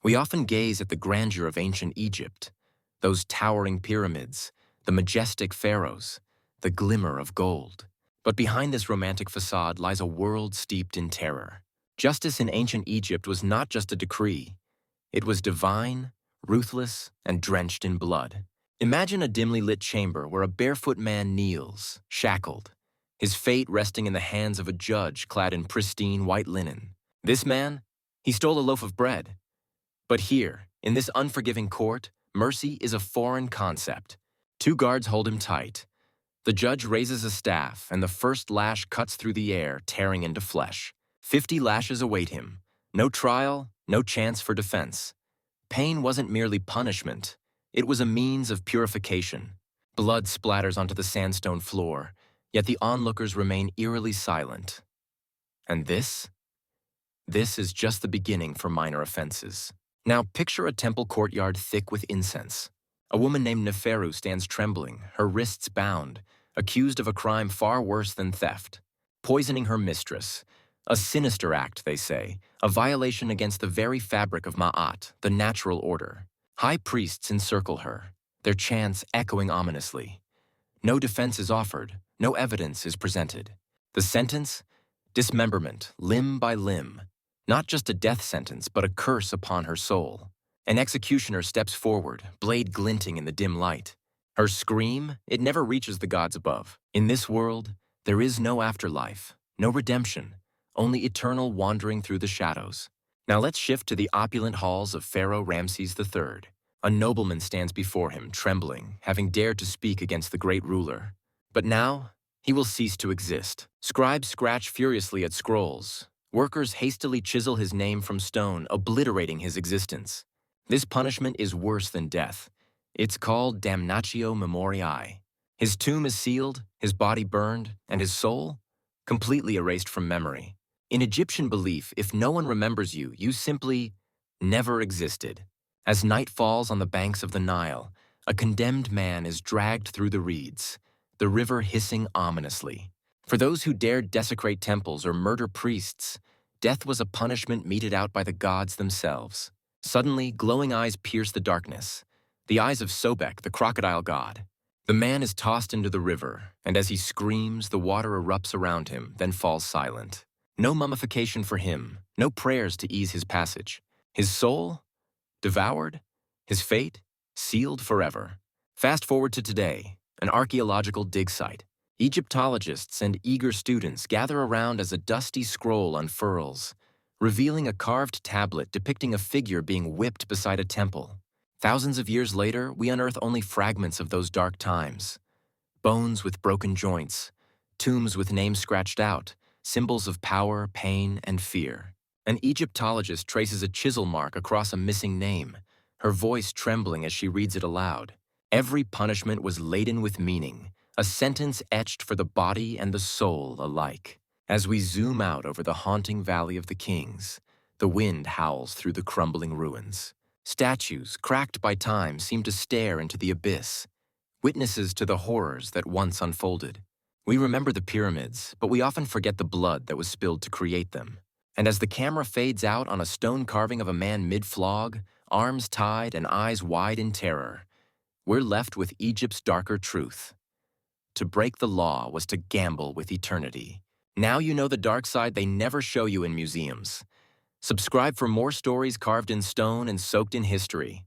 We often gaze at the grandeur of ancient Egypt, those towering pyramids, the majestic pharaohs, the glimmer of gold. But behind this romantic facade lies a world steeped in terror. Justice in ancient Egypt was not just a decree. It was divine, ruthless, and drenched in blood. Imagine a dimly lit chamber where a barefoot man kneels, shackled, his fate resting in the hands of a judge clad in pristine white linen. This man, he stole a loaf of bread. But here, in this unforgiving court, mercy is a foreign concept. Two guards hold him tight. The judge raises a staff, and the first lash cuts through the air, tearing into flesh. 50 lashes await him. No trial, no chance for defense. Pain wasn't merely punishment. It was a means of purification. Blood splatters onto the sandstone floor, yet the onlookers remain eerily silent. And this? This is just the beginning for minor offenses. Now picture a temple courtyard thick with incense. A woman named Neferu stands trembling, her wrists bound, accused of a crime far worse than theft. Poisoning her mistress. A sinister act, they say, a violation against the very fabric of Ma'at, the natural order. High priests encircle her, their chants echoing ominously. No defense is offered, no evidence is presented. The sentence? Dismemberment, limb by limb. Not just a death sentence, but a curse upon her soul. An executioner steps forward, blade glinting in the dim light. Her scream, it never reaches the gods above. In this world, there is no afterlife, no redemption, only eternal wandering through the shadows. Now let's shift to the opulent halls of Pharaoh Ramses III. A nobleman stands before him, trembling, having dared to speak against the great ruler. But now, he will cease to exist. Scribes scratch furiously at scrolls. Workers hastily chisel his name from stone, obliterating his existence. This punishment is worse than death. It's called damnatio memoriae. His tomb is sealed, his body burned, and his soul completely erased from memory. In Egyptian belief, if no one remembers you, you simply never existed. As night falls on the banks of the Nile, a condemned man is dragged through the reeds, the river hissing ominously. For those who dared desecrate temples or murder priests, death was a punishment meted out by the gods themselves. Suddenly, glowing eyes pierce the darkness, the eyes of Sobek, the crocodile god. The man is tossed into the river, and as he screams, the water erupts around him, then falls silent. No mummification for him, no prayers to ease his passage. His soul? Devoured? His fate? Sealed forever. Fast forward to today, an archaeological dig site. Egyptologists and eager students gather around as a dusty scroll unfurls, revealing a carved tablet depicting a figure being whipped beside a temple. Thousands of years later, we unearth only fragments of those dark times. Bones with broken joints, tombs with names scratched out, symbols of power, pain, and fear. An Egyptologist traces a chisel mark across a missing name, her voice trembling as she reads it aloud. Every punishment was laden with meaning, a sentence etched for the body and the soul alike. As we zoom out over the haunting Valley of the Kings, the wind howls through the crumbling ruins. Statues, cracked by time, seem to stare into the abyss, witnesses to the horrors that once unfolded. We remember the pyramids, but we often forget the blood that was spilled to create them. And as the camera fades out on a stone carving of a man mid-flog, arms tied and eyes wide in terror, we're left with Egypt's darker truth. To break the law was to gamble with eternity. Now you know the dark side they never show you in museums. Subscribe for more stories carved in stone and soaked in history.